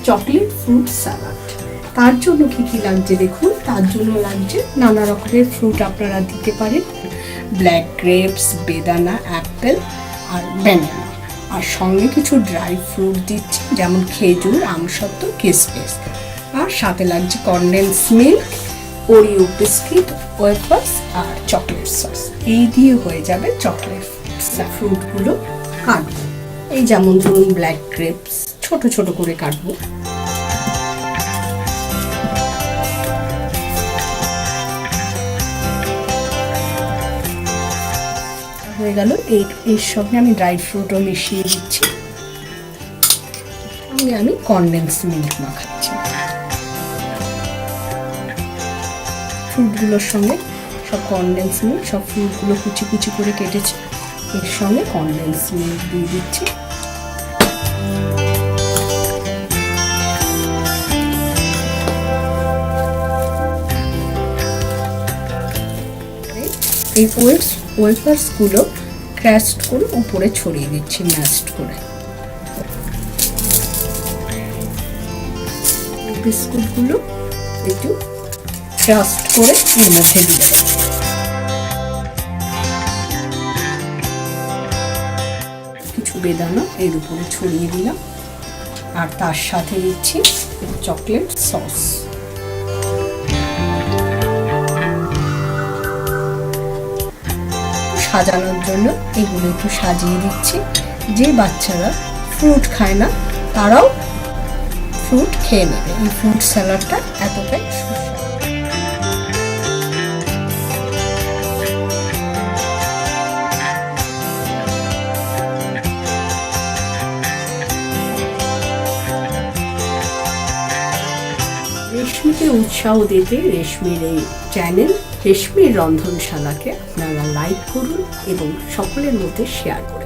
Chocolate fruit salad. তার জন্য কি লাগছে দেখুন। তার জন্য লাগছে নানা রকমের ফ্রুট আপনারা দিতে পারেন, ব্ল্যাক গ্রেপস, বেদানা, অ্যাপেল আর ব্যানানা। আর সঙ্গে কিছু ড্রাই ফ্রুট দিচ্ছি, যেমন খেজুর, আমসত্ত্ব, কিসমিস। আর সাথে লাগছে condense milk, Oreo biscuit, wafers আর চকলেট সস। এই দিয়ে হয়ে যাবে চকলেট ফ্রুটগুলো কাটবো। এই যেমন ধরুন ব্ল্যাক গ্রেপস ছোট ছোট করে কাটবো। হয়ে গেল। এর সঙ্গে আমি ড্রাই ফ্রুটও মিশিয়ে দিচ্ছি। আমি কনডেন্স মিল্ক মাখাচ্ছি। ফ্রুটগুলোর সঙ্গে সব কনডেন্স মিল্ক, সব ফ্রুটগুলো কুচি কুচি করে কেটেছি, এর সঙ্গে কনডেন্স মিল্ক দিয়ে দিচ্ছি। এই ওয়েফার্সগুলো ক্র্যাশড করে উপরে ছড়িয়ে দিচ্ছি, ম্যাশড করে। বিস্কুটগুলো একটু ক্রাস্ট করে এর মধ্যে দিয়ে দেবো। কিছু বেদানা এর উপরে ছড়িয়ে দিলাম, আর তার সাথে দিচ্ছি চকলেট সস। সাজানোর জন্য এগুলো একটু সাজিয়ে দিচ্ছি। যে বাচ্চারা ফ্রুট খায় না তারাও ফ্রুট খেয়ে নেবে। এই ফ্রুট স্যালাডটা এতটাই সুস্বাদু। রেশমিকে উৎসাহ দিতে রেশমির এই চ্যানেল রেশমির রন্ধনশালাকে আপনারা লাইক করুন এবং সকলের মধ্যে শেয়ার করুন।